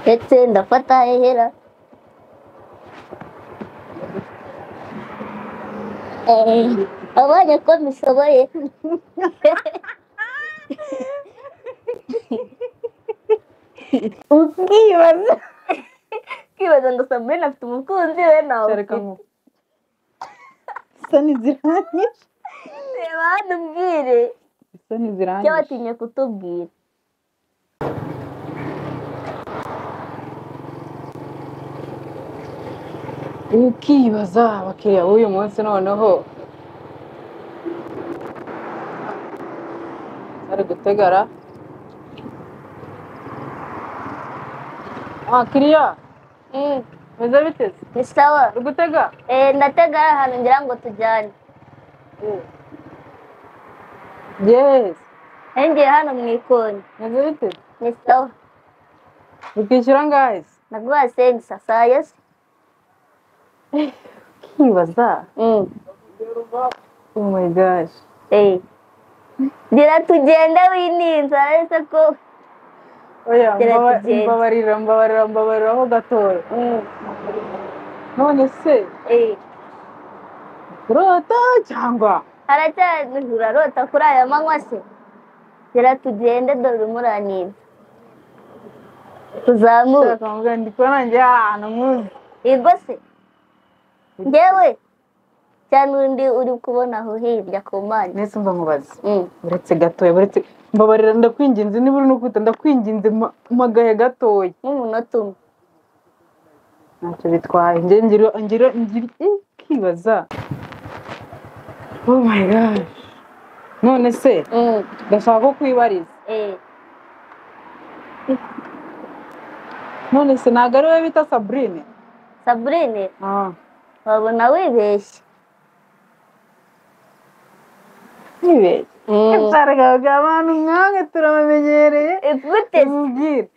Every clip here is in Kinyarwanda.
ndetse ndafata hehera abonye ko mbishoboye ukibaza ngo Sabrina afite umukunzi we nawe isoni ziranyishe reba hano umbwire isoni ziranyishe icyo batinye kutubwira ukibaza abakiriya b'uyu munsi noneho bari gutegara abakiriya meze biteze ni sawa uri gutega ndatega ahantu ngira ngo tujyane yes ngiye hano mu ikoni meze biteze ni sawa ukishyura ngahe se naguha sengisa saa yose ukibaza oh my gosh gira tugende wininza aretse ko oya mbabariraho gatoya none se urota cyangwa haracyari urarota kuri aya manywa se gira tugende dore umuranira tuzamuke ndi kubona njye ahantu nkuzi yego se njyewe cyane undi uri kubona aho hirya ku mpande nese mba nkubaze uretse gatoya uretse mbabarira ndakwinginze niba uri no kwita ndakwinginze magaye gatoya nk'umunota umwe ntacyo bitwaye ngira kibaza oh my gosh none se ndashaka ko kwibariza none se ntabwo ari we bita Sabrine Sabrine wabona wibeshye nshaka abantu mwange turabamenyereye gute mubwire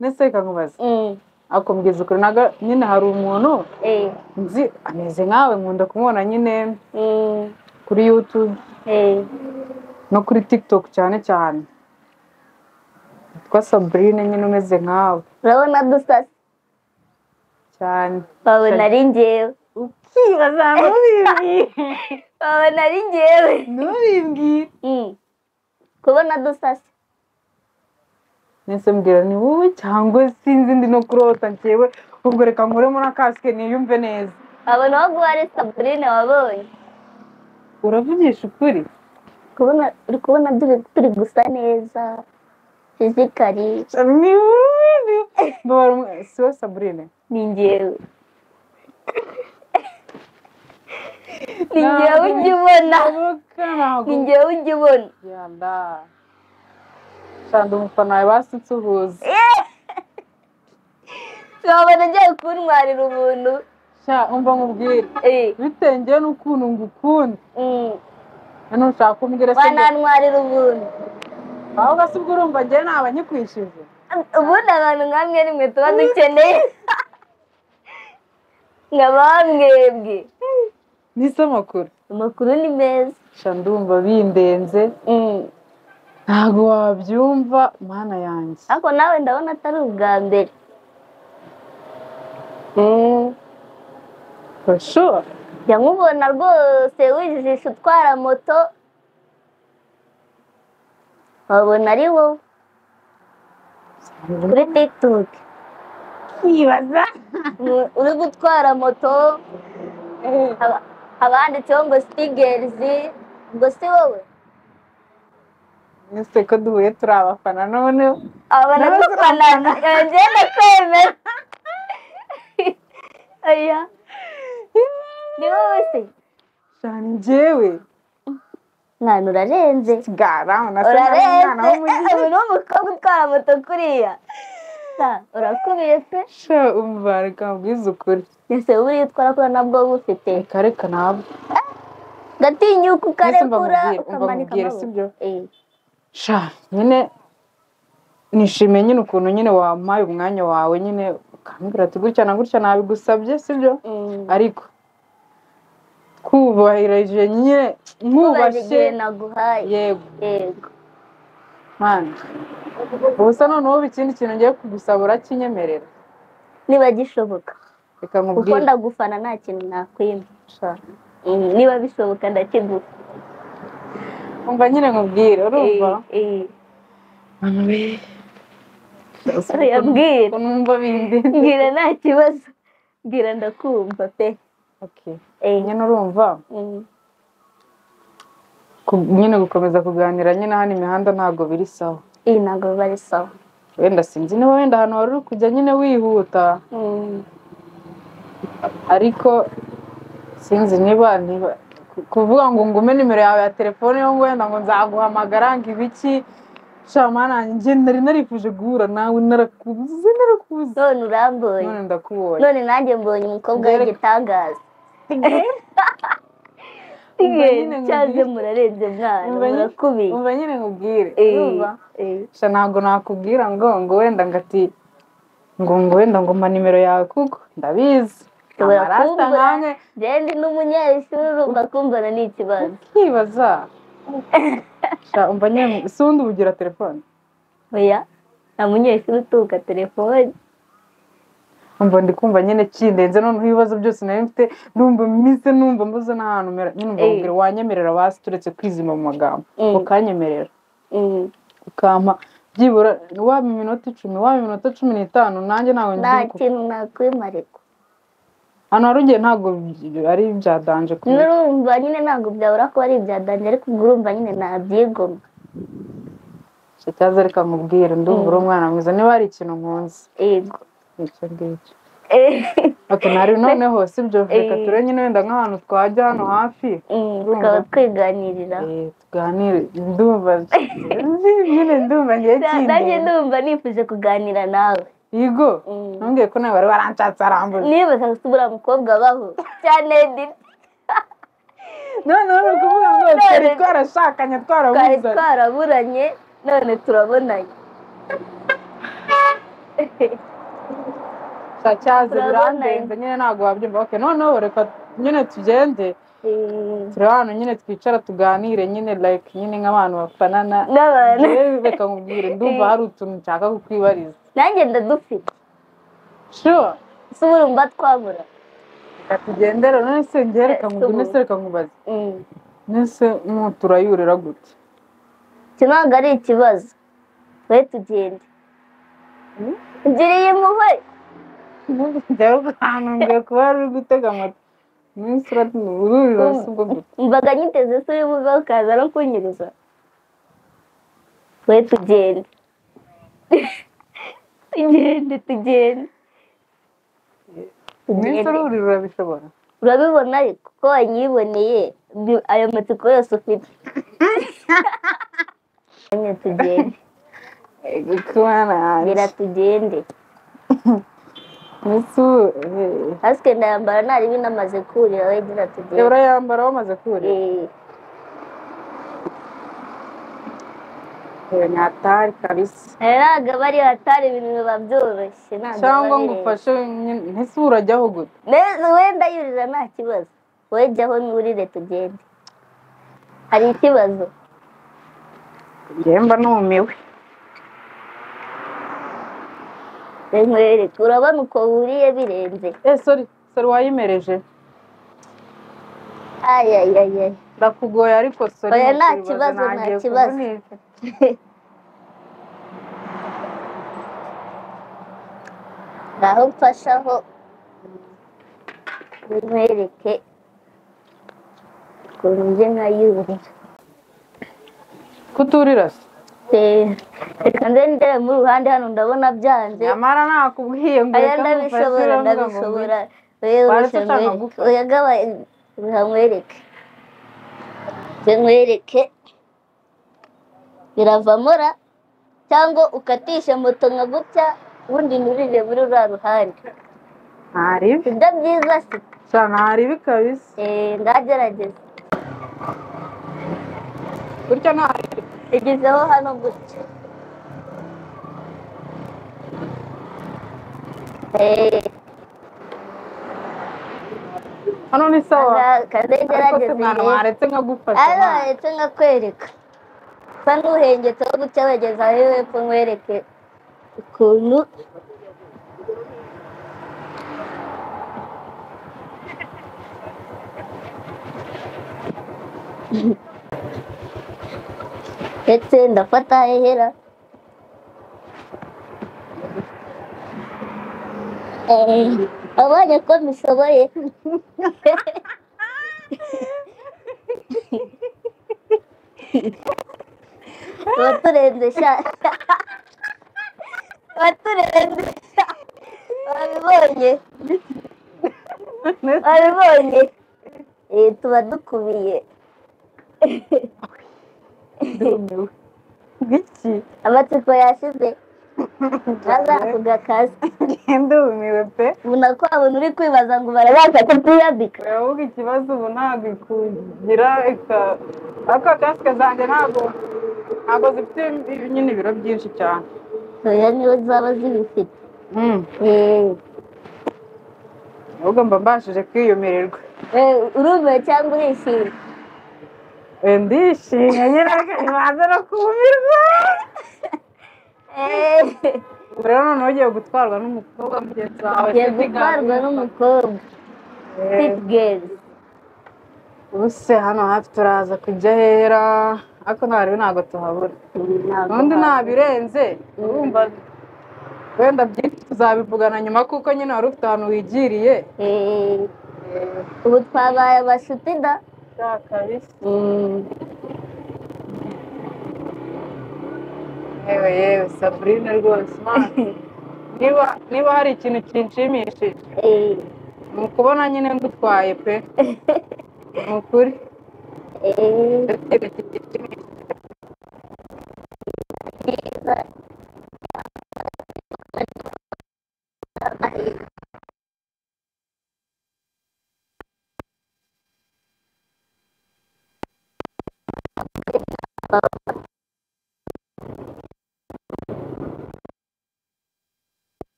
nese reka nkubaze ako mbwiza ukuri ntabwo nyine hari umuntu nzi ameze nkawe nkunda kumubona nyine kuri YouTube no kuri TikTok cyane cyane yitwa Sabrine nyine umeze nkawe urabona dusase cyane wabona ari njyewe ukibaza ntubimbwire wabona ari njyewe ntubimbwire kubona dusase nese mbwira ni wowe cyangwa sinzi ndi no kurota njyewe ubwo reka nkuremo na kasike niyumve neza abona aho guha ari Sabrine wabonye uravugisha ukuri uri kubona turi gusa neza fizikari si we Sabrine ni njyewe ni njyewe ujya ubona ni njyewe ujya ubona yanda shanda umufana wawe basi nsuhuza wabona ngiye kuntwarira ubuntu sha umva nkubwire bitewe n'ukuntu ngukunda ntushaka kumbwira se wanantwarira ubuntu aho gasi ubwo urumva njye naba nyikwishije ubundi abantu nkamwe nimwe tuba dukeneye nk'abamwebwe nise amakuru ni meza sha ndumva bindenze ntabwo wabyumva mana yanjye ariko nawe ndabona atari ubwa mbere for sure jya nkubona rwose wijijisha utwara moto wabona ari wowe kuri TikTok yibaza uri gutwara moto abanditseho ngo Stigers ngo si wowe nise ko duhuye turi abafana noneho abana dufanana ngenda kwemera aya ni wowe se cyane njyewe mwana urarenze urarenze ubu ni umukobwa utwara moto kuriya urakubiye pe sha umva reka mbwize ukuri ese buriya utwara kuri nabwo bufite reka ntabwo gatinyuka ukarekura ukamanika amaboko sha nyine nishimiye nyine ukuntu nyine wampaye umwanya wawe nyine ukambwira ati gutya na gutya nabigusabye sibyo ariko twubahirije nyine mwubashye naguhaye yego mwana ubusa noneho ikindi kintu ngiye kugusaba urakinyemerera niba gishoboka reka kuko nkubwire ndagufana nta kintu nakwima niba bishoboka ndakigufa umva nyine nkubwire urumva yabwira numva bindi mbwira nta kibazo mbwira ndakumva pe nyine urumva nyine gukomeza kuganira nyine hano imihanda ntabwo biri sawa ntabwo bari sawa wenda sinzi niba wenda ahantu wari uri kujya nyine wihuta ariko sinzi niba kuvuga ngo ngume nimero yawe ya telefone yo wenda ngo nzaguhamagara ngo ibiki shamana njye nari narifuje guhura nawe narakubuze none urambonye none ndakubonye none nanjye mbonye umukobwa w'igitangaza cyaze murarenze mwana murakubiye umva nyine nkubwire urumva sha ntabwo nakubwira ngo wenda ngati ngo wenda ngo mpa nimero yawe kuko ndabizi amarasta nkamwe ndi n'umunyeshuri urumva kumbona ni ikibazo ukibaza sha umva nyine si undi ubugira telefone oya nta munyeshuri utuka telefone umva ndi kumva nyine kindenze noneho ibibazo byose nari mfite numva mbuze n'ahantu nyine umva mbwira wanyemerera basi turetse kwizima mu magambo ukanyemerera ukampa byibura waba iminota 10 waba iminota 15 nanjye nawe nta kintu nakwimarika hano hari ugiye ntabwo ari ibyadanje urumva nyine ntabwo byabura ko ari ibyadanje ariko urumva nyine nabyigomwa cyaza reka nkubwire ndumva uri umwana mwiza niba hari ikintu nkunze yego icyo ngicyo nari noneho sibyo reka ture nyine wenda nk'ahantu twajya hano hafi tukaba twiganirira tuganire ndumva nyine ndumva ngiye kindi nanjye ndumva nifuje kuganira nawe yego ntumbwiye ko nawe wari waranshatse arambuye niba usubira mukobwa baho cyane noneho ni ukuvuga ngo twari twarashakanye twaraburanye none turabonanye cyaze birandenze nyine ntabwo wabyumva noneho reka nyine tugende turi hano nyine twicara tuganire nyine like nyine nk'abantu bafanana reka nkubwire ndumva hari utuntu nshaka kukwibariza nanjye ndadufite sure si urumva twabura reka tugendere none se ngiye reka nkubaze nese turayurira gute iki ntabwo ari ikibazo we tugende ngiriye impuhwe ngiye kuba ari gutega amatwi ururira si ubwo gute mbaga nyiteze se uri buve ukaza no kunyiriza we tugende tugende mwese ururira urabishobora urabibona ariko ko wanyiboneye ayo matsiko yose ufite tugende biratugende hasike ndayambara ntari binamaze kurira we gira tugende urayambara wamaze kurira nyatari kabisa ntabwo bari hatari ibintu biba byoroshye cyangwa ngo ufashe ntese urajyaho gute wenda yurira nta kibazo wowe jyaho nurire tugende hari ikibazo mba numiwe nkwereke urabona uko wuriye birenze sorry wayimereje ayayayaye ndakugoye ariko sorry oya nta kibazo ngaho mfashaho nkwereke ukuntu njye nkayurira kuturira se reka ndende mu ruhande hano ndabona byanze nyamara nakubwiye ngo aya ndabishobora oya gaba nkwereke biravamora cyangwa ukatisha moto nka gutya ubundi nurire muri uriya ruhande ntaribi ndabyiza se ntaribi kabisa ndagerageza gutya ntaribi igezeho hano gutya hano ni sawa kandi ngerageze waretse nkagufasha waretse nkakwereka usa n'uhengetseho gutya wegeza aho hepfo nkwereke ukuntu ndetse ndafata hehera abonye ko mbishoboye waturenze sha waturenze wabibonye tuba dukubiye Biki? amatsiko yashize ntazakuga kazi Ndumiwe pe. ubona ko abantu uri kwibaza ngo barabaza kutiyambika Uravuga ikibazo ubu ntabwo ikugira aka kasike zanjye ntabwo zifite nyine ibiro byinshi cyane. oya niyo zaba zibifite ahubwo mba mbashije kwiyumirirwa. urumiwe cyangwa urishimye? Ndishimye nyine ibanza no kumirwa. rero noneho ugiye gutwarwa n'umukobwa mugenzi wawe. ugiye gutwarwa n'umukobwa fit girls. ubuse hano hafi turaza kujya hera ariko ntabwo tuhabura. ubundi nabirenze urumva wenda byinshi tuzabivugana nyuma kuko nyine wari ufite ahantu wigiriye. ubu twabaye abashuti da kabisa. yewe Sabrine rwose niba hari ikintu kinshimishije ni ukubona nyine ngutwaye pe. ni ukuri.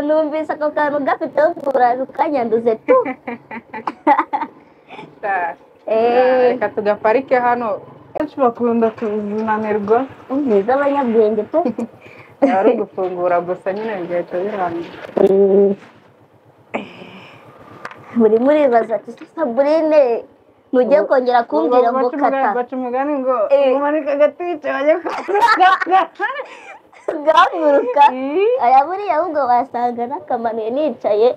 numvise ako kantu gafiteho kuraje ukanyanduze tu. reka tugaparike hano. benshi bakunda kunanirwa. ni iz'abanyabwenge pe. ari ugufungura gusa nyine bigahita birangira. buri muribaza ati Sabrine ntujye kongera kumbwira ngo kata. baca umugani ngo umanika agatice bajya gahaguruka aya buriya ahubwo wasanga n'akamanuye nicaye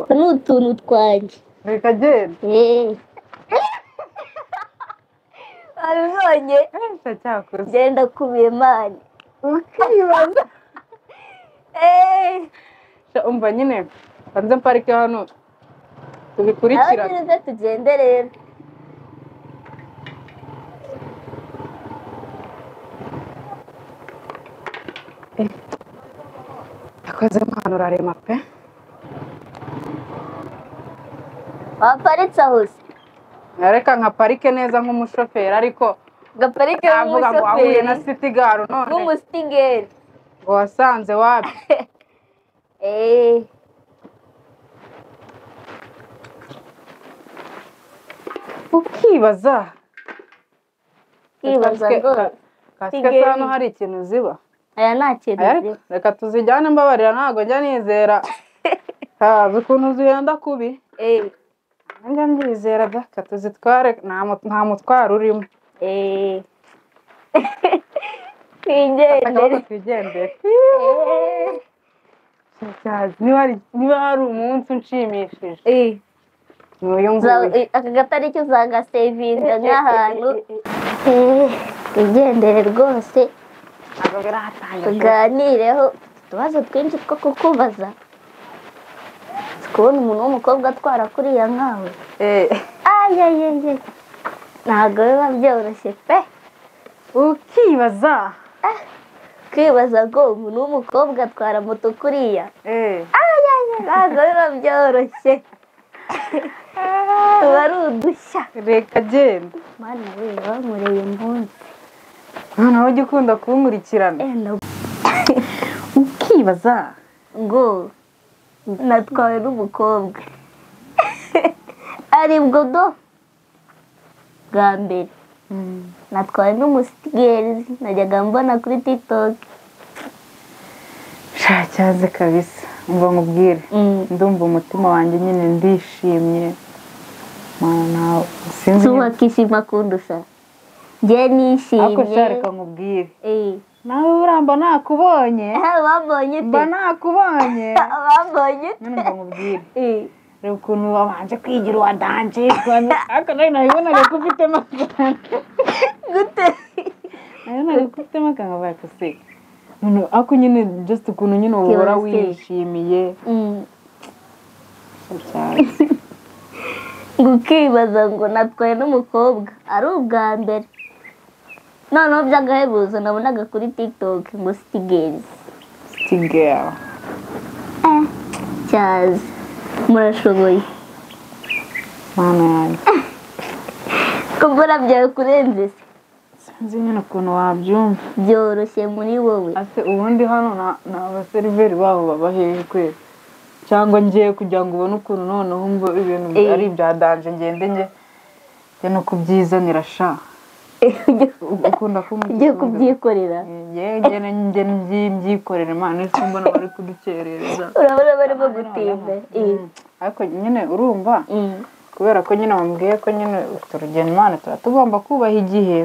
ni utuntu twanjye. reka genda. wabibonye genda kubiye mani ukibaza. umva nyine banze mparike hano tubikurikirane. aho tugende rero. yakoze hano urarema pe. waparitse aho se? reka nka parike neza nk'umushoferi ariko gaparike avuga ngo wahuye na city gare none nk'umusitigeri ngo wasanze wapi. ukibaza ngo kasike hano hari ikintu ziba. aya nta kintu ziba. reka tuzijyane mbabarira ntabwo njya nizera. haza ukuntu zihenda kubi. njya mbyizera reka tuzitware nta mutwaro urimo. twigendere. niba hari umunsi unshimishije n'uyu nguyu. aka gatariki uzagasevinga nk'ahantu. twigendere rwose tuganireho utubazo twinshi two kukubaza. kubona umuntu w'umukobwa atwara kuriya nkawe ntabwo biba byoroshye pe. ukibaza ngo umuntu w'umukobwa atwara moto kuriya ntabwo biba byoroshye. tuba ari udushya. reka genda. mana we bankoreye umunsi noneho ujya ukunda kunkurikirana. ukibaza ngo natwawe n'umukobwa aribwo do bwa mbere natwawe n'umusitigeri najyaga mbona kuri TikTok. cyaze kabisa. ngo nkubwire ndumva umutima wanjye nyine ndishimye mana sinzi wakishima kundusha njye nishimye ako shareka nkubwire nawe uramba nakubonye bambonye mba nakubonye bambonye none ngo nkubwire reba ukuntu wabanje kwigira uwadanje ariko nawe nabibonaga ko ufite amafaranga gute nabibonaga ko ufite amafaranga se ako nyine just ukuntu nyine uhora wishimiye ukibaza ngo natwaye n'umukobwa ari ubwa mbere noneho by'agahebuzo nabonaga kuri TikTok ngo Stigers cyazi murashoboye mana yanjye kumbura byawe kurenze se sinzi nyine ukuntu wabyumva byoroshye muri wowe ase ubundi hano ni abaseriveri babo baba hehe kwezi cyangwa ngiye kugira ngo ubone ukuntu noneho umva ibintu ari ibya danje ngende njye no kubyizanira sha ukunda ugiye kubyikorera njye mbyikorera imana isi mbona bari kudukerereza urabona barimo gutinda ariko nyine urumva kubera ko nyine wambwiye ko nyine ufite urugendo imana tuba tugomba kubaha igihe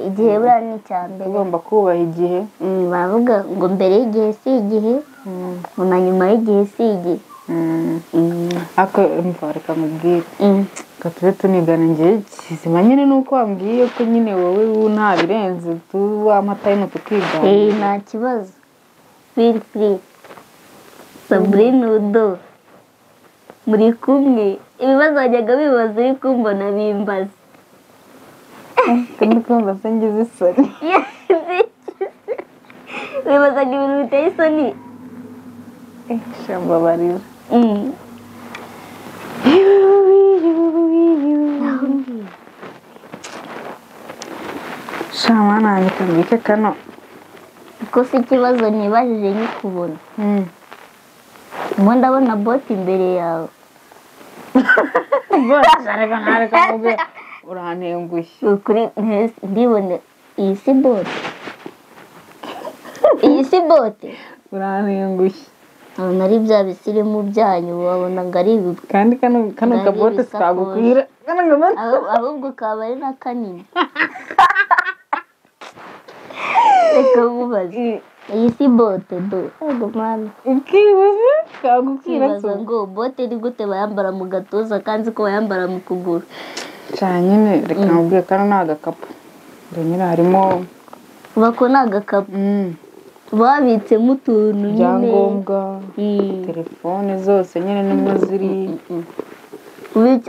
igihe buriya ni icya mbere tugomba kubaha igihe baravuga ngo mbere y'igihe si igihe ngo na nyuma y'igihe si igihe ariko mva reka nkubwire reka tube tunigana njye kizima nyine nuko wambwiye ko nyine wowe nta birenze amatayimu tukigana nta kibazo feel free Sabrine Udo muri kumwe ibibazo wajyaga bibaza uri kumbona bimbaza kandi kumva se ngize isoni wibazaga ibintu biteye isoni shambabarira shama nanjye kambike kano ko si ikibazo nibajije nyikubona mo ndabona bote imbere yawe urantengushye ukuri ndibone iyi si bote iyi si bote urantengushye abona ari bya bisirimu byanyu wabona ngo ari ibi kandi kano kabote twagukwira ahubwo kaba ari na kanini reka mubaze iyi si bote do ego mwana ukibaza kagukwira ngo bote iri gute bayambara mu gatuza kandi ko bayambara mu kuguru cyane nyine reka nkubwire kano ni agakapu nyine harimo bako ni agakapu babitsemo utuntu nyine ibyangombwa telefone zose nyine nimwe ziri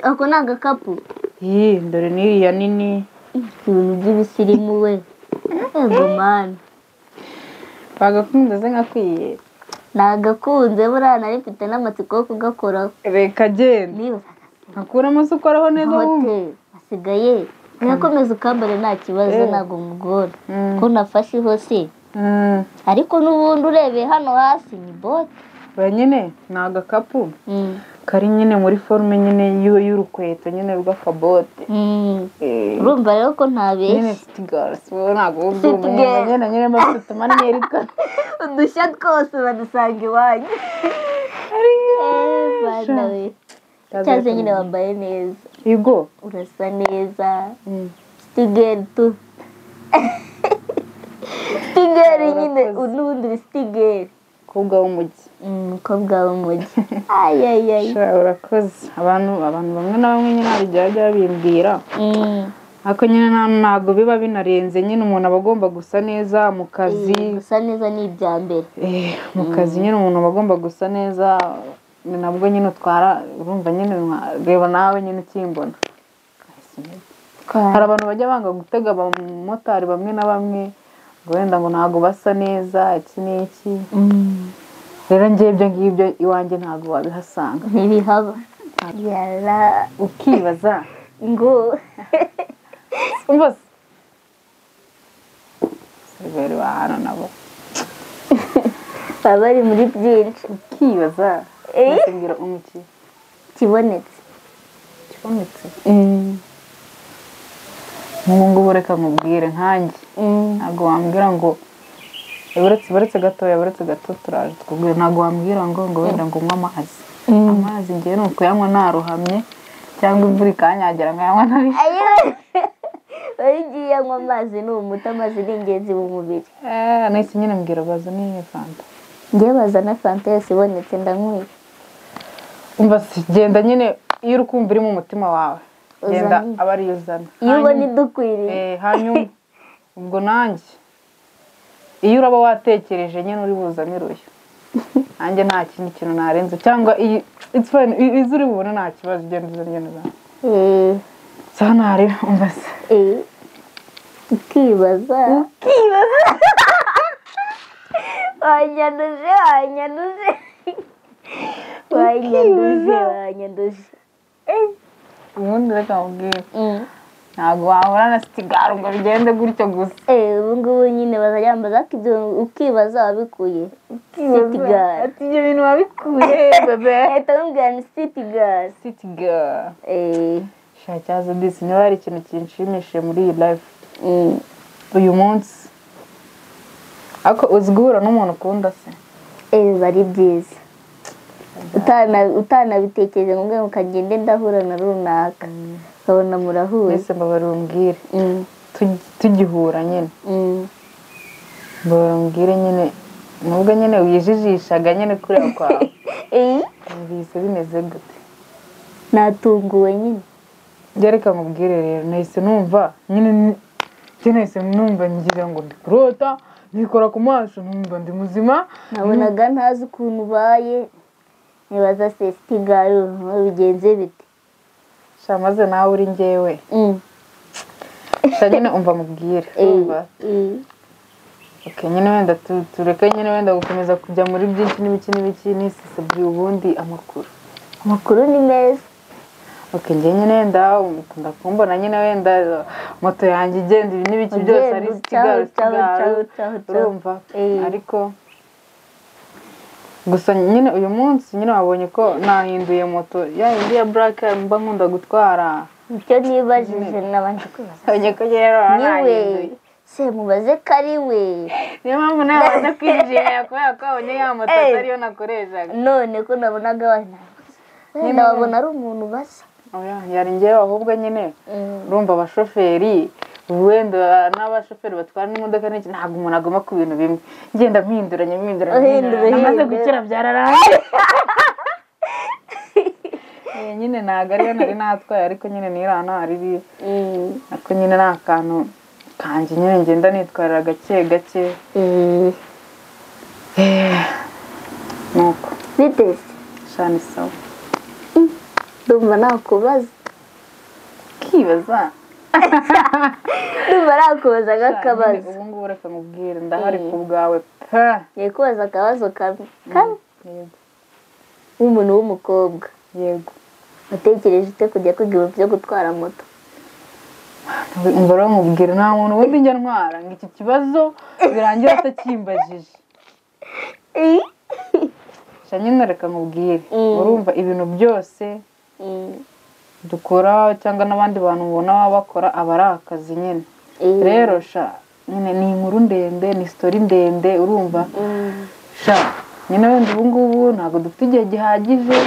ako ni agakapu dore n'iriya nini ibintu by'ibisirimu we ego mwana bagakunze nkakwiye nagakunze buriya nari mfite n'amatsiko yo kugakoraho reka genda nkakuramo se ukoraho neza wumva hasigaye ntiyakomeze ukambare nta kibazo ntabwo mugora ko nafasheho se ariko n'ubundi urebeye hano hasi ni bote nyine ni agakapu kari nyine muri forume nyine y'urukweto nyine rw'akabote urumva rero ko ntabeshye nyine sitigasi wowe ntabwo ubyumva nyine bafite amaniyeri udushya twose badusanga iwanyu bana we cyaze nyine wambaye neza yego urasa neza sitigeri tu sitigeri nyine n'ubundi uri sitigeri umukobwa w'umujyi umukobwa w'umujyi ayayayi urakoze abantu bamwe na bamwe nyine hari igihe bajya babimbwira ariko nyine ntabwo biba binarenze nyine umuntu aba agomba gusa neza mu kazi gusa neza ni ibya mbere mu kazi nyine umuntu aba agomba gusa neza ni nabwo nyine utwara urumva nyine reba nawe nyine ukimbona hari abantu bajya banga gutega abamotari bamwe na bamwe ngo wenda ngo ntabwo basa neza iki n'iki rero njye ibyo ngibyo iwanjye ntabwo wabihasanga ntibihaba yara ukibaza ngo umva se seriveri wa hano nabo baba bari muri byinshi ukibaza mbwira umuki kibonetse nk'ubu ngubu reka nkubwire nkanjye ntabwo wambwira ngo baretse gato turaje twubwira ntabwo wambwira ngo wenda ngo unywe amazi amazi ngewe ni ukuyanywa naruhamye cyangwa imvura ikanyagira nkayanywa nabi warigiye anywa amazi ni umuti amazi ni ingenzi mu mubiri nahise nyine mbwira baza n'iyo fanta ngewe bazana fanta yose ibonetse ndanywa umva genda nyine iyo uri kumva iri mu mutima wawe genda aba ariyo uzana iyo ubona idukwiriye hanyuma ubwo nanjye iyo uraba watekereje nyine uri buzane uruyo nanjye nta kindi kintu narenze cyangwa izo uri bubone nta kibazo ugenda uzana sana rero umva se ukibaza wanyanduje ubundi reka mubwire ntabwo wahora na sitigara ngo bigende gutyo gusa ubu ngubu nyine bazajyambaza ko ibyo ukibaza wabikuye sitigara ati ibyo bintu wabikuye bebe ahita bambwira ni sitigara shacyaza disi niba hari ikintu kinshimishije muri iyi life uyu munsi ariko uzi guhura n'umuntu ukunda se biba ari byiza utanabitekereje ngo ngo ukagende ndahura na runaka ukabona murahuye mbese mbabara umbwire tugihura nyine mbabara umbwire nyine nubwo nyine wijijishaga nyine kureba kwawe mbise bimeze gute natunguwe nyine reka mubwire rero nahise numva nyine nahise numva ngira ngo ndi kurota nikora ku maso numva ndi muzima nabonaga ntazi ukuntu ubaye nibaza se sitigara bigenze bite maze nawe uri ngewe nyine umva mubwire nyine wenda tureke nyine wenda gukomeza kujya muri byinshi n'ibiki n'isisabye ubundi amakuru ni meza njye nyine wenda ukunda kumbona nyine wenda moto yanjye igenda ibi n'ibiki byose ari sitigara urumva ariko gusa nyine uyu munsi nyine wabonye ko nahinduye moto yindi ya black mba nkunda gutwara icyo nibajije nabanje kwibaza abonye ko rero nahinduye se mubaze ko ari we niyo mpamvu nawe wajya kwinjira kubera ko abonye ya moto atariyo nakoreshaga none ko nabonaga wenda wabona ari umuntu basa yari ngewe ahubwo nyine urumva abashoferi wenda n'abashoferi batwara n'imodoka n'iki ntabwo umuntu agomba ku bintu bimwe ngenda mpinduranya namaze gukira byararangiye nyine ntabwo ariyo nari natwaye ariko nyine nirana ari ariko nyine ni akantu kanjye nyine ngenda nitwarira gake gake nuko biteze shani sawa ndumva nakubaza kibaza ndumva nakubaza nk'akabazo ubu ngubu reka mubwire ndahari ku bwawe ngiye kubaza akabazo kamwe w'umuntu w'umukobwa yego watekereje ute kujya kwiga ibintu byo gutwara moto mbere nkubwira nta muntu wundi njya ntwara ngo iki kibazo birangira atakimbajije nyine reka nkubwire urumva ibintu byose dukora cyangwa n'abandi bantu ubona baba bakora aba ari akazi nyine rero nyine ni inkuru ndende ni sitori ndende urumva nyine wenda ubu ngubu ntabwo dufite igihe gihagije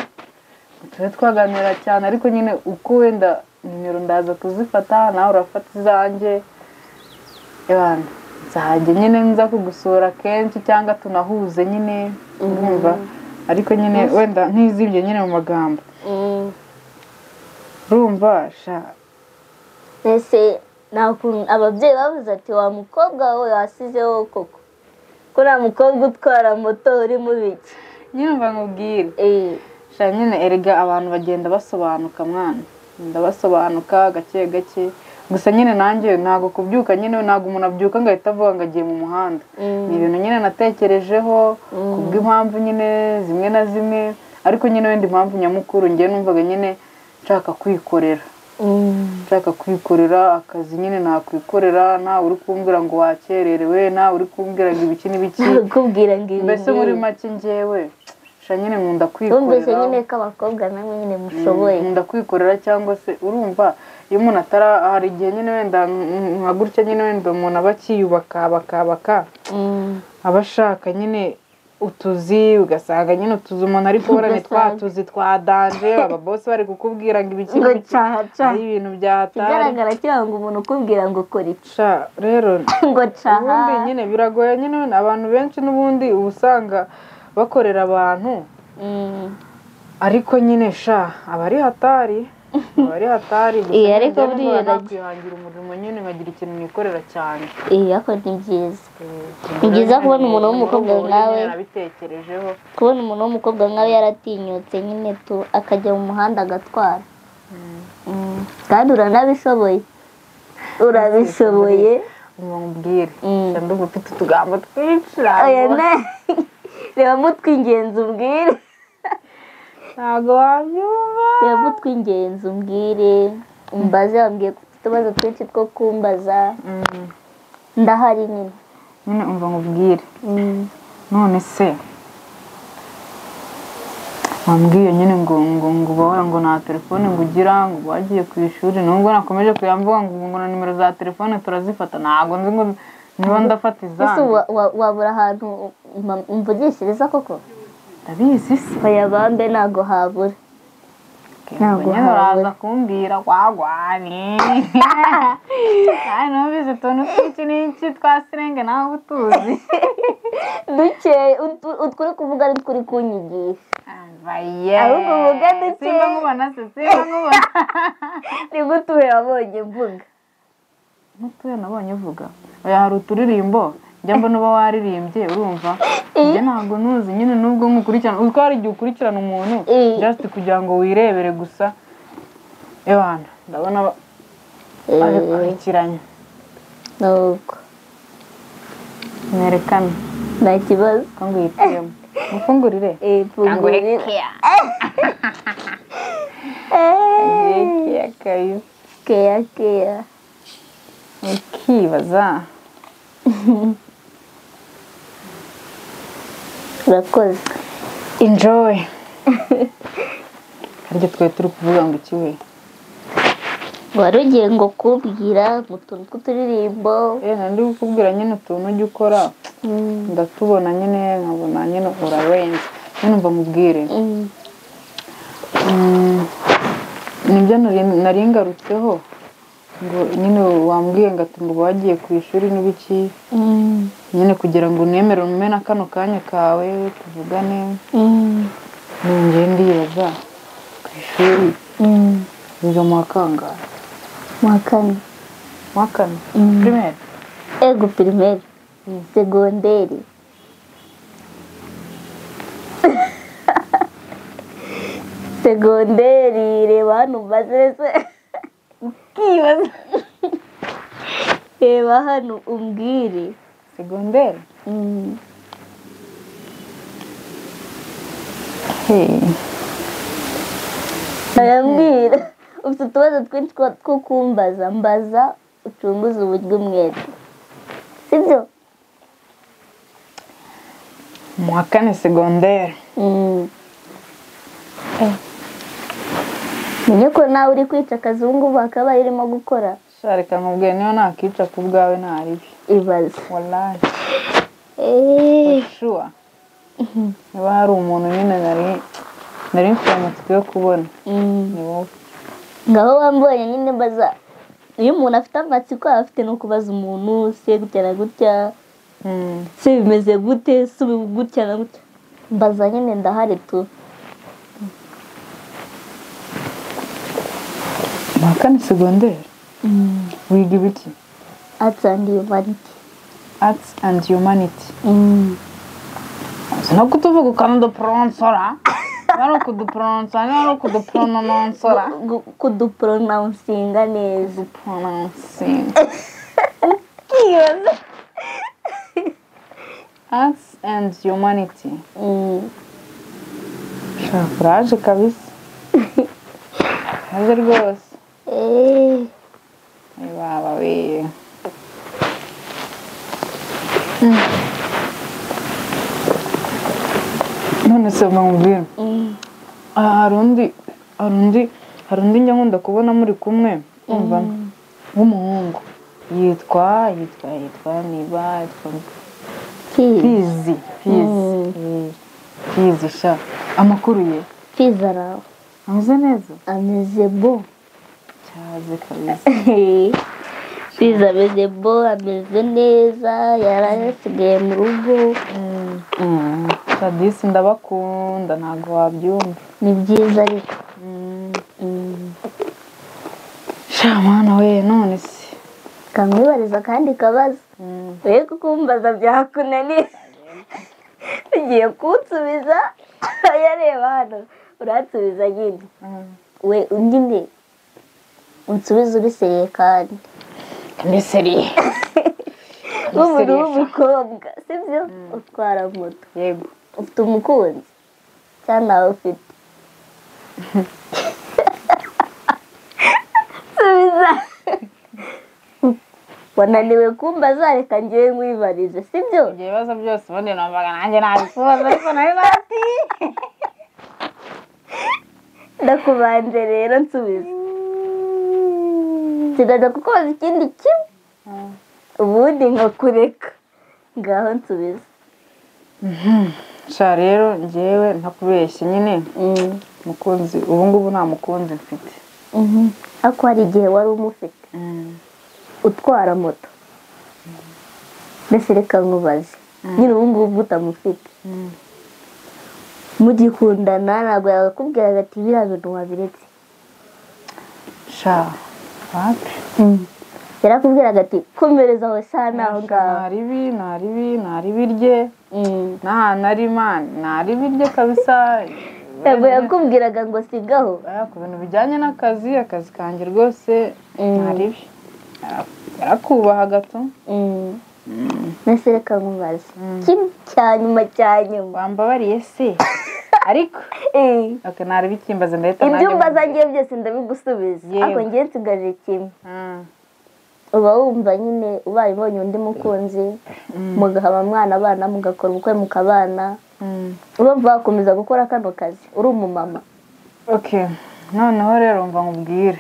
tube twaganira cyane ariko nyine uko wenda nimero ndaza kuzifata nawe urafata izanjye nzajya nyine nza kugusura kenshi cyangwa tunahuze nyine urumva ariko nyine wenda ntizibye nyine mu magambo urumva ese ababyeyi bavuze ati wa mukobwa we wasizeho koko ko nta mukobwa utwara moto uri mu biki nyine mva nkubwire nyine erega abantu bagenda basobanuka mwana ndabasobanuka gake gake gusa nyine nanjye ntabwo kubyuka nyine ntabwo umuntu abyuka ngo ahita avuga ngo agiye mu muhanda ni ibintu nyine natekerejeho kubw'impamvu nyine zimwe na zimwe ariko nyine wenda impamvu nyamukuru ngiye numvaga nyine nshaka kwikorera akazi nyine nakwikorera ntawe uri kumbwira ngo wakererewe ntawe uri kumbwira ngo ibiki n'ibiki kubwira ngo ibi mbese muri make ngewe sha nyine nkunda kwikorera wumvise nyine ko abakobwa namwe nyine mushoboye nkunda kwikorera cyangwa se urumva iyo umuntu hari igihe nyine wenda nka gutya nyine wenda umuntu aba akiyubaka bakabaka aba ashaka nyine utuzi ugasanga nyine utuzi umuntu ari kubona ni twa tuzi twa danje ababosi bari kukubwira ngo ibiki ari ibintu byahatari igaragara cyangwa umuntu ukubwira ngo kora iki rero ngo caha ubundi nyine biragoye nyine abantu benshi n'ubundi uba usanga bakorera abantu ariko nyine aba ari hatari gusa ariko buriya nakwihangira umurimo nyine nkagira ikintu nikorera cyane ariko ni byiza ni byiza kubona umuntu w'umukobwa nkawe nabitekerejeho kubona umuntu w'umukobwa nkawe yaratinyutse nyine akajya mu muhanda agatwara kandi uranabishoboye umubwire ndumva ufite utugambo twinshi reba mutw'ingenzi umbwire ntabwo wabyumva reba mutw'ingenzi umbwire umbaze wambwiye ko ufite utubazo twinshi two kumbaza ndahari nyine umva nkubwire none se wambwiye nyine ngo ubahora ngo nta telefone ngo ugira ngo wagiye ku ishuri nubwo nakomeje kuyamvuga ngo na nimero za telefone turazifata ntabwo nzi ngo niba ndafata izanjye wabura ahantu mvugishiriza koko ndabizi se oya bambe ntabwo habura ntabwo uraza kumbwira wagwani ntubizi utuntu twinshi n'iki twa sirenge nawe utuzi duke utwuri kuvuga ari twuri kunyigisha ahubwo uvuga duke simba nkubona ni gutuye wabonye mvuga mutuye nabonye uvuga oya hari uturirimbo njya mbona uba waririmbye urumva njye ntabwo ntuzi nyine nubwo nkukurikirana uziko hari igihe ukurikirana umuntu just kugira ngo wirebere gusa ebana ndabona babikurikiranye nuko mwerekane nta kibazo ko ngwitiyemo mufungurire fungurire keya ukibaza urakoze enjoy harya twari turi kuvuga ngo iki we wari ugiye ngo kubwira mu tuntu tw'uturirimbo nandi kukubwira nyine utuntu ujya ukora ndatubona nyine nkabona nyine urarenze nyine umva mubwire nibyo nari ngarutseho ngo nyine wambwiye ngo ati ngo wagiye ku ishuri n'ibiki nyine kugira ngo unemere umena kano kanya kawe tuvugane nongeye ndibaza ku ishuri biga mu wa kangahe mu wa kane primaire ego primaire segonderi reba hano umaze ukibaza reba hano umbwire segonderi arambwira ufite utubazo twinshi two kumbaza mbaza ucunguze uburyo umwete sibyo mu wa kane segonderi menye ko nawe uri kwica akazungu bakaba irimo gukora reka nkubwire niyo nakica ku bwawe ntaribi ibaze wallahi shuwa niba hari umuntu nyine nari mfite amatsiko yo kubona ni wowe ngaho wambonye nyine mbaza iyo umuntu afite amatsiko afite no kubaza umuntu se gutya na gutya se bimeze gute se gutya na gutya mbaza nyine ndahari tu mu wa kane segonderi wiga ibiki arts and humanity no kutuvuga ukanuduprononsora no kuduprononsora no kuduprononsora kuduprononsinga neza kiyoza arts and humanity kuraje kabisa kuraje rwose baba we none se mubwira hari undi njya nkunda kubona muri kumwe umva w'umuhungu yitwa Fizi sha amakuru ye Fizi araho ameze neza ameze bo cyaze kabisa Fizi ameze bo ameze neza yarasigaye mu rugo Sadisi ndabakunda ntabwo wabyumva ni byiza ariko shamana we none se kamwibariza kandi kabaza we kukumbaza byakunaniye ugiye kunsubiza yareba hano uransubiza nyine we undi nde unsubiza ubiseriye kandi miseriye umuntu w'umukobwa sibyo utwara moto yego ufite umukunzi cyangwa nawe ufite subiza wananiwe kumbaza reka ngewe nkwibarize sibyo ibyo bibazo byose ubundi numvaga nanjye nabikubaza ariko nari bati ndakubanze rero nsubiza sinaza kukubaza ikindi kimwe ubundi nkakureka ngaho nsubiza sha rero njyewe ntakubeshye nyine mukunzi ubu ngubu nta mukunzi mfite ariko hari igihe wari umufite utwara moto mbese reka nkubaze nyine ubu ngubu utamufite mugikundana ntabwo yakubwiraga ati biriya bintu wabiretse sha wapi yarakubwiraga ati komereza aho sa naho ngaho ntaribi rye n'ahantu ari mani ntaribi rye kabisa ntabwo yakubwiraga ngo sigaho ku bintu bijyanye n'akazi kanjye rwose ntaribi yarakubaha gato mbese reka nkubaze kimwe cya nyuma wambabariye se ariko ntaribi kimbaza ndahita ibyo umbaza ngiye byose ndabigusubiza ariko ngiye nsigaje kimwe uba wumva nyine ubaye ubonye undi mukunzi mugahaba mwana abana mugakora ubukwe mukabana urumva wakomeza gukora kano kazi uri umumama noneho rero mva nkubwire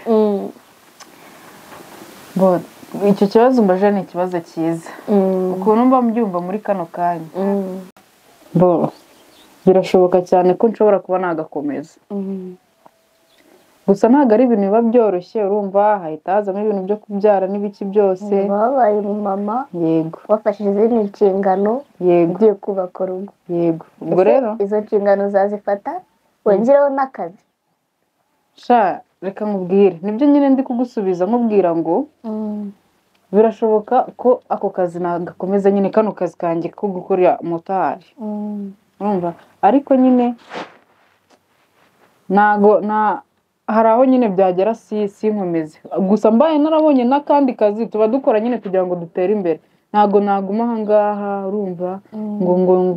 icyo kibazo mbaje ni ikibazo cyiza ukuntu mba mbyumva muri kano kanya birashoboka cyane ko nshobora kuba nagakomeza gusa ntabwo ari ibintu biba byoroshye urumva hahita hazamo ibintu byo kubyara n'ibiki byose wabaye umumama yego wafashije izindi nshingano ugiye kubaka urugo yego ubwo rero izo nshingano uzazifata wongereho n'akazi sha reka nkubwire nibyo nyine ndi kugusubiza nkubwira ngo birashoboka ko ako kazi nagakomeza nyine kano kazi kanjye ko gukora motari urumva ariko nyine hari aho nyine byagera si nkomeze gusa mbaye narabonye n'akandi kazi tuba dukora nyine kugira ngo dutere imbere ntabwo naguma aha ngaha urumva ngo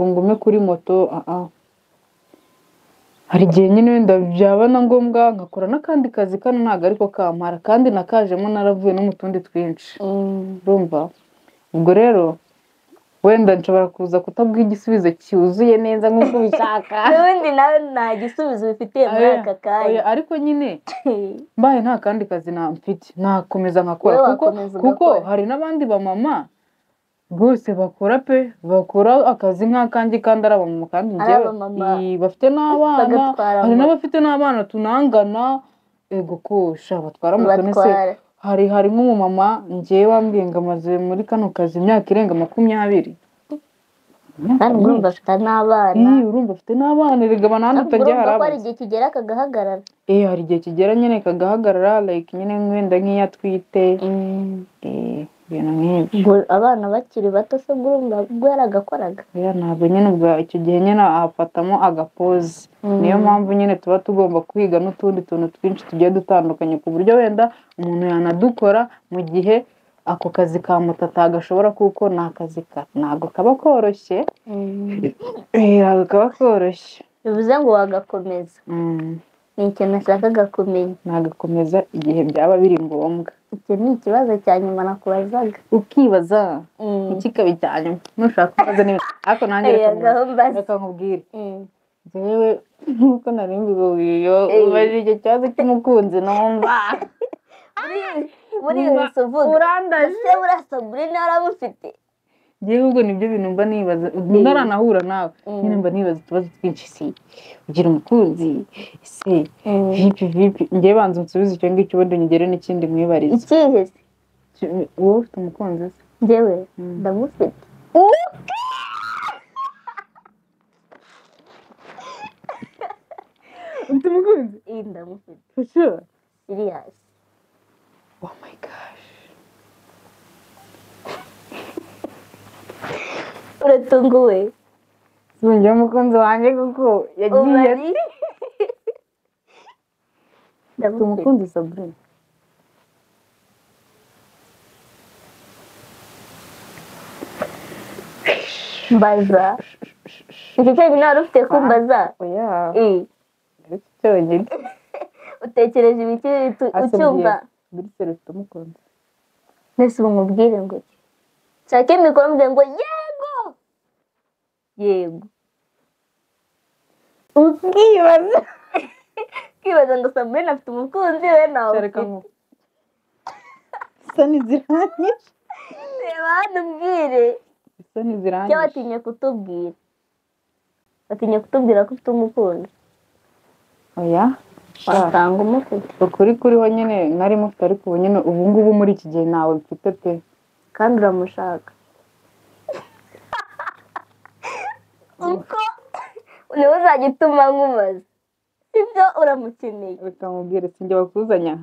ngume kuri moto hari igihe nyine wenda byaba na ngombwa nkakora n'akandi kazi kano ntabwo ariko kampara kandi nakajemo naravuye no mu tundi twinshi urumva ubwo rero wenda nshobora kuza kutabwa igisubizo cyuzuye neza nk'uko ubishaka n'ubundi nawe nta gisubizo bifitiye muri aka kanya ariko nyine mbaye nta kandi kazi mfite nakomeza nkakora kuko hari n'abandi bamama rwose bakora akazi nk'akanjye kandi ari abamama kandi njyewe bafite n'abana hari n'abafite n'abana tunangana ego kosha batwara moto nese hari nk'umumama njyewe wambwiye ngo amaze muri kano kazi imyaka irenga 20 kandi urumva afite n'abana urumva afite n'abana rega banandutse njye harabo hari igihe kigera kagahagarara hari igihe kigera nyine kagahagarara like nyine wenda nk'iyo atwite ibintu nk'ibyo abana bakiri bato se ubwo yaragakoraga ntabwo nyine ubwo icyo gihe nyine afatamo agapoze niyo mpamvu nyine tuba tugomba kwiga n'utundi tuntu twinshi tugiye dutandukanye ku buryo wenda umuntu yanadukora mu gihe ako kazi ka moto atagashobora kuko ni akazi ntabwo kaba koroshye ntabwo kaba koroshye bivuze ngo wagakomeza ni ikintu nashakaga kumenya nagakomeza igihe byaba biri ngombwa icyo ni ikibazo cya nyuma nakubazaga ukibaza iki kabi cya nyuma nushaka kubaza n'ibindi ariko nanjye reka nkubwire jewe nkuko nari mbibwiye ubajije icyo kibazo cy'umukunzi numva muri wese uvuga urandaje ese buriya Sabrina yaramufite jewe ubwo nibyo bintu mba nibaza naranahura nawe nyine mba nibaza utubazo twinshi si ugira umukunzi ese vipi njyewe banza unsubize icyo ngicyo ubundi nyigere n'ikindi mwibarize ikihe se wowe ufite umukunzi se njyewe ndamufite ufite umukunzi ndamufite for sure serious oh my gosh uratunguwe sinjye umukunzi wanjye kuko yagiye ufite umukunzi Sabrina mbaza iki cyonyine wari ufite kumbaza oya ariko cyonyine utekereje ibiki ucyumva Buruseli ufite umukunzi nese umubwire ngo nshake mikoro mbwira ngo yego ukibaza ngo Sabrina afite umukunzi we nawe reka ngo isoni zirangije reba hano umbwire isoni zirangije cyangwa batinya kutubwira ko ufite umukunzi oya wasanga umufite ukuri kuriho nyine nari mufite ariko ubu nyine ubu ngubu muri iki gihe ntawe mfite pe kandi uramushaka uko niwe uzajya utuma nkubaza sibyo uramukeneye reka mubwire sinjye wakuzanya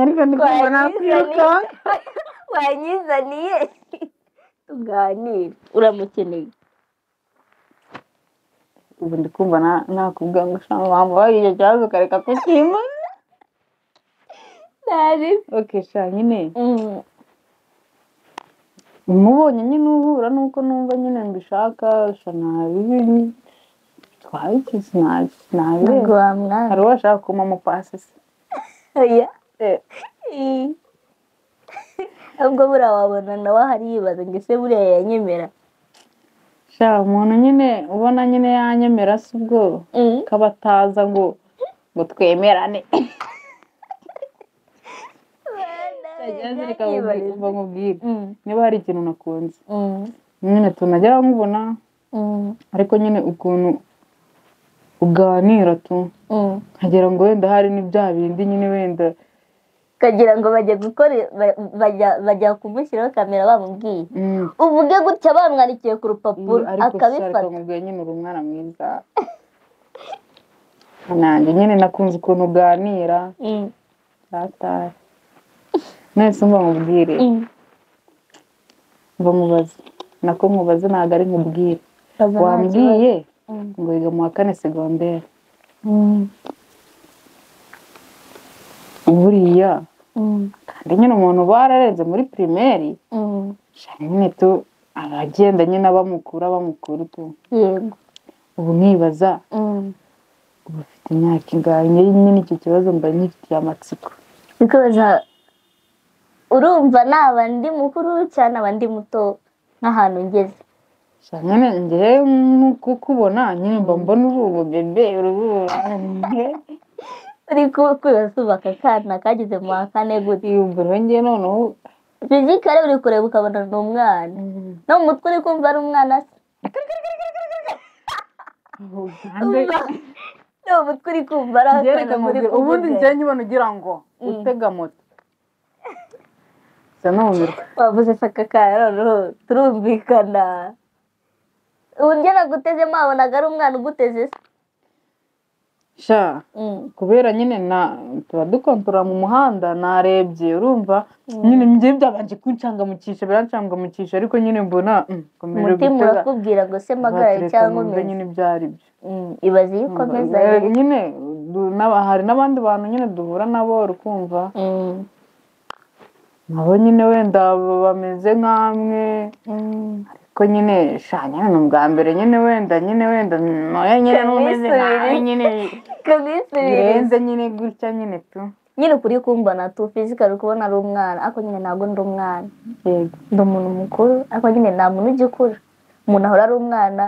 ariko ndi kumva nakwiruka wanyizaniye tuganire uramukeneye ubu ndi kumva nakubwira ngo ushaka wambaye icyo kibazo ukareka kukimba ntari okay sha nyine umubonye nyine uhura nuko numva nyine mbishaka sha nabi twabikize nabi hari uwashaka kuma mupasi se oya ahubwo buriya wabona nawe ahari yibaza ngo ese buriya yanyemera sha umuntu nyine ubona nyine yanyemera si ubwo kabataza ngo twemerane reka nkubwire niba hari ikintu nakunze nyine tunajya nkubona ariko nyine ukuntu uganira tu nkagira ngo wenda hari n'ibya bindi nyine wenda kagira ngo bajya kumushyiraho kamera bamubwiye uvuge gutya bamwandikiye ku rupapuro akabifata nkubwiye nyine uri umwana mwiza nanjye nyine nakunze ukuntu uganira ratari nese mba nkubwire mba nkubaze nako nkubaze ntabwo ari nkubwire wambwiye ngo wiga mu wa 4 segonderi buriya kandi nyine umuntu bararenze muri primaire nyine tu aragenda nyine abamukura tu yego ubu nkibaza ubu ufite imyaka ingahe nyine icyo kibazo mba nyifitiye amatsiko bikoza urumva naba ndi mukuru cyane abandi muto nk'ahantu ngeze nyine njyewe kukubona nyine mba mbona urubu bebe uri kubaka akana kageze mu wa 4 gute ubwo njye noneho fizikare uri kureba ukabona ni umwana no mu mutwe uri kumva ari umwana se no mu mutwe uri kumva ari akana muri kumva ubundi njye nyibona ugira ngo utega moto wavuze saka kaya noneho turumvikana uburyo naguteze mabonaga ari umwana uguteze se sha kubera nyine tuba dukontorora mu muhanda narebye urumva nyine njye byabanje kuncangamukisha birancangamukisha ariko nyine mbona umutima urakubwira ngo se magare cyangwa umeze nyine byari byo ibaze yuko meza nyine hari n'abandi bantu nyine duhura nabo urukumva nabo nyine wenda bameze nk'amwe ariko nyine shanya ni ubwa mbere nyine wenda noya nyine n'umeze nawe nyine birenze nyine gutya nyine tu nyine ukuri kumbona tu fizikari kubona ari umwana ariko nyine ntabwo ndi umwana ndi umuntu mukuru ariko nyine nta muntu ugikura umuntu ahora ari umwana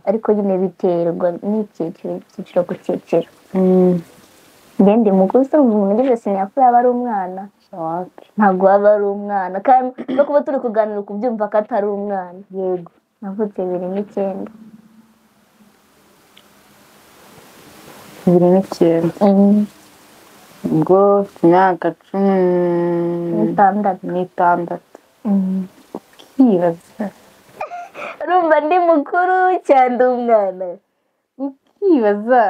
ariko nyine biterwa n'icyiciro ku cyiciro ngende mukuru se umuntu ugeze sinapfa yaba ari umwana ntabwo waba ari umwana kandi no kuba turi kuganira kubyumva ko atari umwana yego navutse 2009 ubwo imyaka 16 ukibaza urumva ndi mukuru cyangwa umwana ukibaza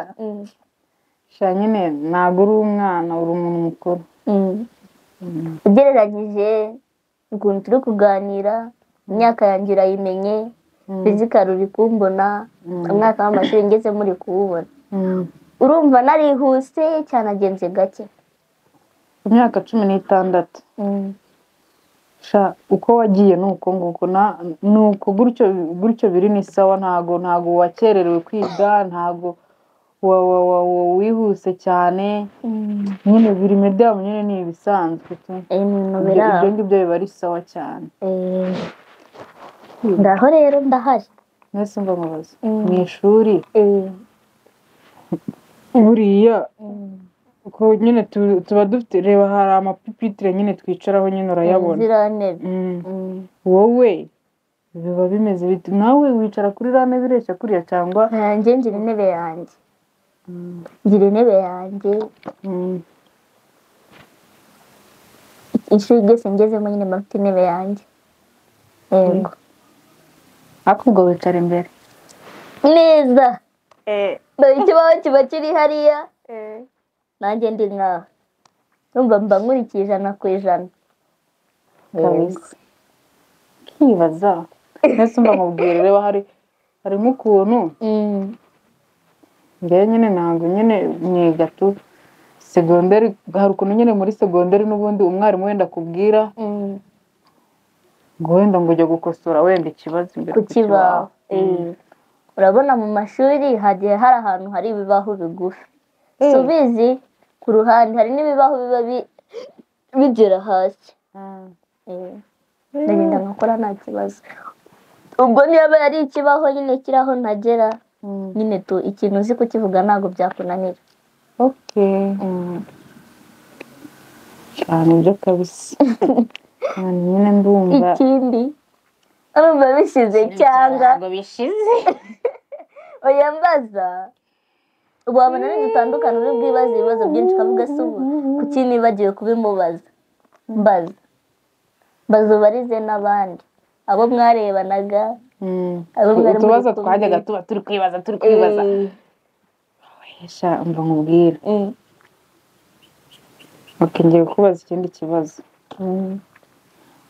sha nyine ntabwo uri umwana uri umuntu mukuru ugereranyije ukuntu turi kuganira imyaka yanjye urayimenye fizikari uri kumbona umwaka w'amashuri ngeze muri kuwubona urumva narihuse cyane agenze gake imyaka 16 sha uko wagiye nuko nguko nuko gutyo biri ni sawa ntago wakererewe kwiga ntago wihuse cyane nyine biri medamu nyine ni ibisanzwe ibyo ngibyo biba ari sawa cyane ndaho rero ndahari mwese mba mubaza mu ishuri buriya ko nyine tuba dufite reba hari amapipitire nyine twicaraho nyine urayabona wowe biba bimeze biti nawe wicara kuri rame bireshya kuriya cyangwa njye ngira intebe yanjye ishuri ryose ngezemo nyine mfite intebe yanjye yego ariko ubwo wicara imbere neza dore ikibaho kiba kiri hariya nanjye ndi nkaho numva mba nkurikiye 100%. Kibaza nese mba mubwire reba hari nk'ukuntu njye nyine ntabwo nyine mwiga tu segonderi hari ukuntu nyine muri segonderi n'ubundi umwarimu wenda kubwira ngo wenda ngo ujya gukosora wenda ikibazo imbere ku kibaho urabona mu mashuri hagiye hari ahantu hari ibibaho bigufi subizi ku ruhande hari n'ibibaho biba bigera hasi ndagenda nkakora nta kibazo ubwo niba ari ikibaho nyine kiraho ntagera nyine tu ikintu uzi kukivuga ntabwo byakunanira cyane ibyo kabisa nyine ndumva ikindi urumva bishize cyangwa ntabwo bishize oya mbaza wabona n'idutandukana uri bwibaze ibibazo byinshi ukavuga se ubu kuki nibagiwe kubimubaza mbaza ubarize n'abandi abo mwarebanaga utubazo twajyaga tuba turi kwibaza sha mva nkubwira ngiye kubaza ikindi kibazo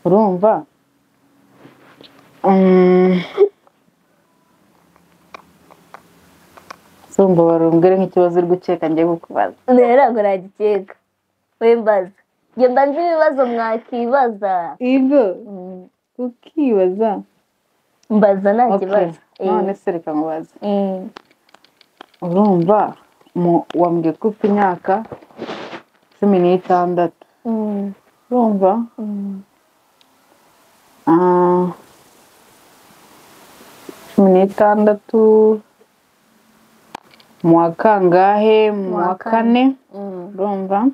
urumva sumva barumbwire nk'ikibazo uri gukeka ngiye kukubaza ntabwo nagikeka we mbaza njye mba nzi ibibazo mwakibaza ibyo ukibaza mbaza nta kibazo none se reka mubaze urumva wambwiye ko ufite imyaka 16 urumva 16 mu wa kangahe mu wa kane urumva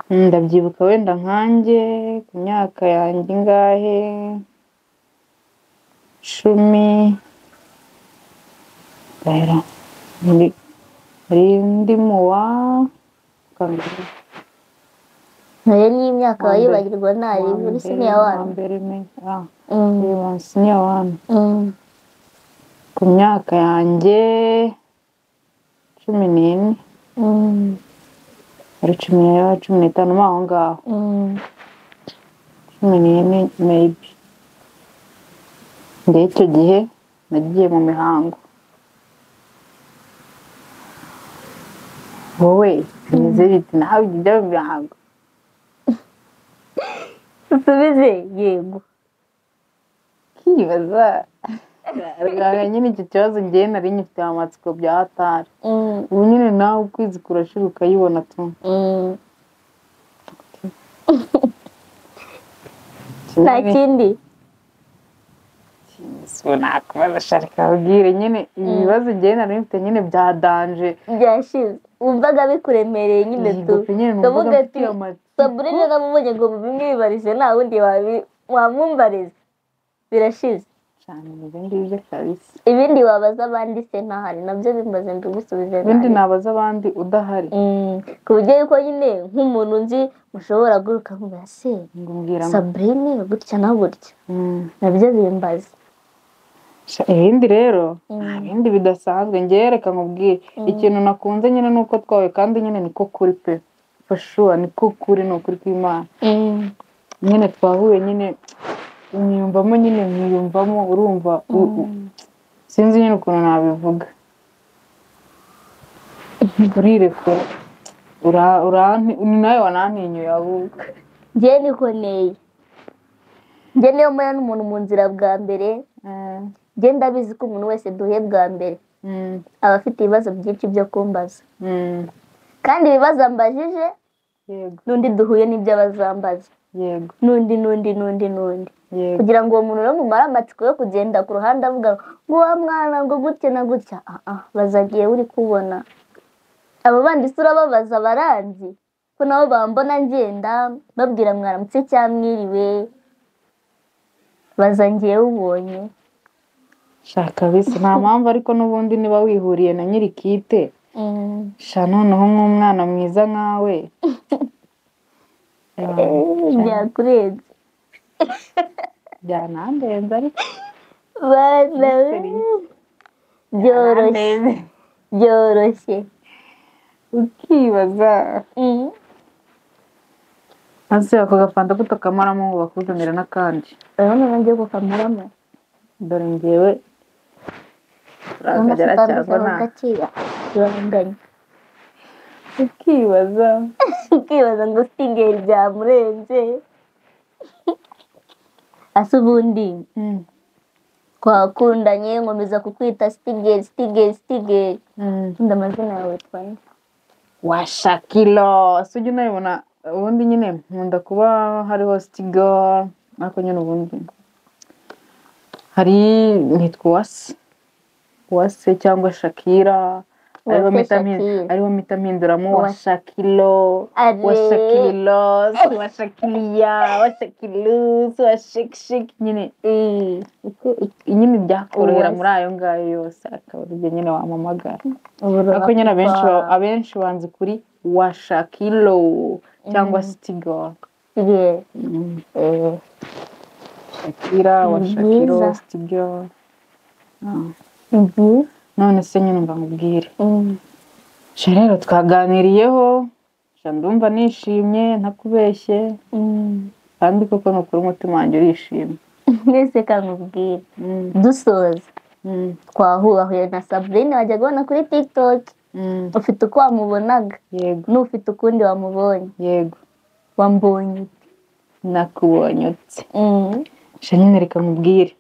ndabyibuka wenda nkanjye ku myaka yanjye ingahe 10 rero ndi mu wa kangahe nayo ni imyaka wayibagirwa ntari muri siniya wani ku myaka yanjye 14 ari 15 mo aho ngaho 14 maybe ndetse icyo gihe nagiye mu mihango wowe bimeze biti nawe ujya mu mihango usubize yego kibaza nyine icyo kibazo ngewe nari nyifite amatsiko bya hatari ubu nyine nawe ukwizi kurashira ukayibona tu nta kindi so nakubaza sharika ubwire nyine ibibazo njye nari mfite nyine bya danje byashize wumvaga bikuremereye nyine tu kavuga ati Sabrina namubonye ngo bimwibarije nta wundi wamwumbariza birashize cyane ibindi kabisa ibindi wabaza abandi se ntahari nabyo bimbaze mbigusubize ibindi nabaza abandi udahari ku buryo yuko nyine nk'umuntu nzi mushobora guruka nkubwira se Sabrina gutya na gutya nabyo bimbaze ibindi rero ibindi bidasanzwe njye reka nkubwire ikintu nakunze nyine nuko twawe kandi nyine niko kuri pe fashuwa niko kuri ni ukuri kw'Imana nyine twahuye nyine mwiyumvamo urumva sinzi nyine ukuntu nabivuga urirekura ni nawe wanantinyuye ahubwo njye nikoneye njye niyo mbona n'umuntu mu nzira bwa mbere njye ndabizi ko umuntu wese duhuye bwa mbere aba afite ibibazo byinshi byo kumbaza kandi ibibazo ambajije n'undi duhuye n'ibyo abazambaza n'undi kugira ngo uwo muntu rero mumare amatsiko yo kugenda ku ruhande avuga ngo wa mwana ngo gutya na gutya bazagiye uri kubona abo bandi se urababaza baranzi ko nabo bambona ngenda babwira mwaramutse cyangwa mwiriwe bazangiye ubonye shaka bise nta mpamvu ariko n'ubundi niba wihuriye na nyirikite sha noneho nk'umwana mwiza nkawe byakurenze byanandenze ariko byoroshye ukibaza hasi ako gafanta guto kamaramo ngo bakuzanira n'akandi urabona ngiye kukamaramo dore ngewe urakagera cyangwa nta turanganya ukibaza ngo stingeri byamurenze ase ubundi twakundanye nkomeza kukwita stigeri nkunda amazina yawe twaye wa Shakilo so ujya unabibona ubundi nyine nkunda kuba hariho Stigo ariko nyine ubundi hari nitwa Uwase cyangwa Shakira ariho mpita mpinduramo wa Shakilo wa Shakilos wa Shakilia wa Shakilus wa Shik nyine nyine byakorohera muri ayo ngayo yose akaba ari nyine wamamagara ariko nyine abenshi banzi kuri wa Shakilo cyangwa Stigo Shakira wa Shakilo Stigo none se nyine mba nkubwire rero twaganiriyeho ndumva nishimye ntakubeshye kandi koko ni ukuri umutima wanjye urishimye mwese kankubwire dusoza twahuye na Sabrina wajya kubona kuri TikTok ufite uko wamubonaga n'ufite ukundi wamubonye yego wambonye nakubonye utse nyine reka nkubwire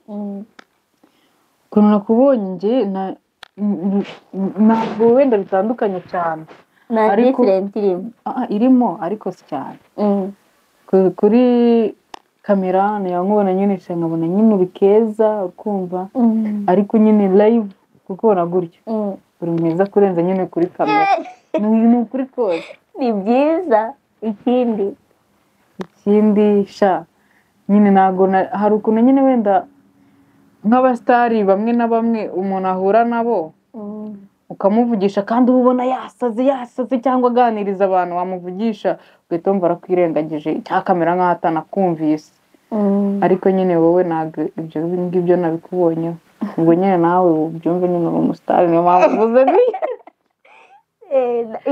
ukuntu nakubonye njye ntabwo wenda bitandukanye cyane nta different irimo ariko si cyane kuri kamera nkubona nyine nkabona nyine uri keza ukumva ariko nyine live kukubona gutyo uri mwiza kurenza nyine kuri kamera ni ukuri kose ni byiza ikindi sha nyine ntabwo hari ukuntu nyine wenda nk'abasitari bamwe na bamwe umuntu ahura nabo ukamuvugisha kandi uba ubona yasaze cyangwa aganiriza abantu wamuvugisha ugahita wumva arakwirengagije cyangwa akamera nk'aho atanakumvise ariko nyine wowe ntabwo ibyo ngibyo nabikubonyeho ubwo nyine nawe ubyumve nyine uri umusitari niyo mpamvu uvuze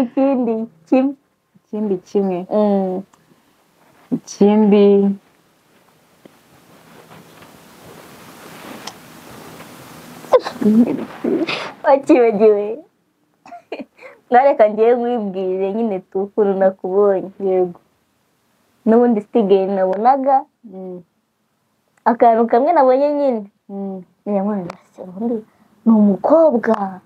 ikindi kimwe wakibagiwe mwareka ngiye mwibwire nyine ukuntu nakubonye yego n'ubundi Stigeri nabonaga akantu kamwe nabonye nyine ubundi ni umukobwa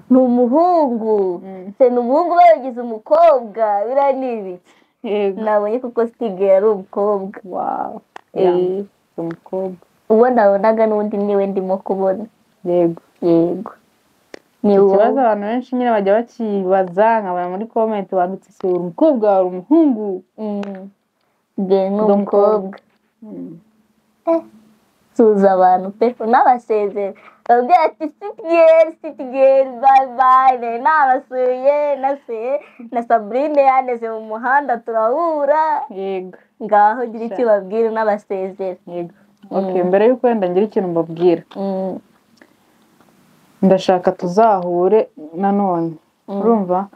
ni umuhungu ni umuhungu bayagize umukobwa biriya ni ibiki nabonye kuko Stigeri ari umukobwa umukobwa uwo nabonaga n'undi niwe ndimo kubona. Yego. Ni ikibazo abantu benshi nyine bajya bakibaza nkabona muri comment banditse se uri umukobwa uri umuhungu. Bwe n'umukobwa. Suza abantu pe n'abasezera babwira ati city girl bye bye n'abasuye na Sabrine yaneze mu muhanda turahura. Yego. Ngaho gira icyo babwira n'abasezera. Yego. Okay, mbere yuko wenda ngira ikintu mbabwira, ndashaka tuzahure nanone. Urumva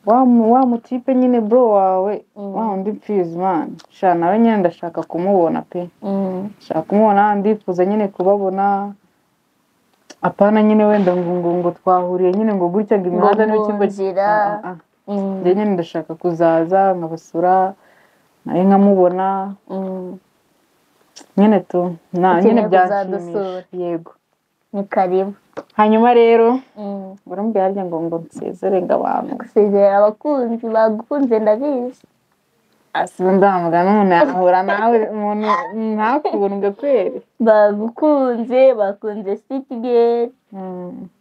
wa mutipe nyine bro wawe wa undi mfizi man sha nawe nyine ndashaka kumubona pe. Ndashaka kumubona, ndifuza nyine kubabona, apana nyine wenda ngo twahuriye nyine ngo gutya ngo imihanda niyo kimbo ngira. Njye nyine ndashaka kuzaza nkabasura nawe nkamubona. Nyine tu nyine byashimisha. Yego. Ni karibu. Hanyuma rero urambwira harya ngo nsezere ngabantu. Gusezera abakunzi bagukunze ndabizi. Ndamugana umuntu yahura nawe umuntu ntakubona kweri. Bakunze city girl.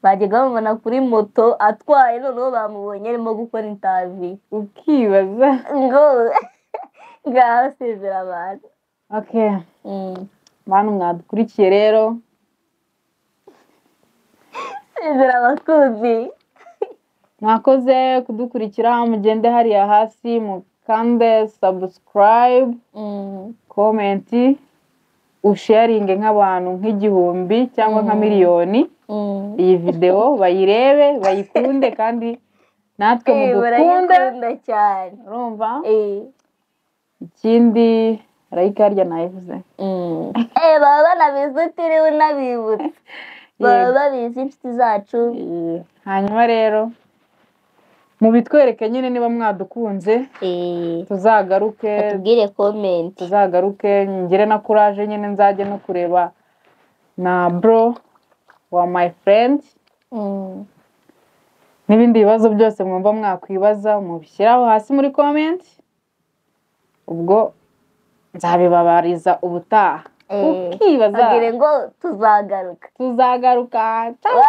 Bajyaga bamubona kuri moto atwaye noneho bamubonye arimo gukora interview. Ukibaza ngaho sezera abantu. Okay. Manu mwadukurikiye rero. Sezera abakunzi. Mwakoze kudukurikira, mugende hariya hasi mukande subscribe, comment, usharinge nk'abantu nk'igihumbi cyangwa nka miliyoni. Iyi video bayirebe bayikunde kandi natwe mudukunda cyane. Urumva? Ikindi like harya nayivuze. Baba banabizi utiriwe unabibutse. Baba babizi inshuti zacu. Hanyuma rero mubitwereke nyine niba mwadukunze. Tuzagaruke. Tubwire comment. Tuzagaruke ngire na courage nyine nzajye no kureba na bro wa my friend. N'ibindi bibazo byose mwumva mwakwibaza mubishyiraho hasi muri comment. Ubwo nzabibabariza ubutaha. Ukibaza agire ngo tuzagaruka. Ciao.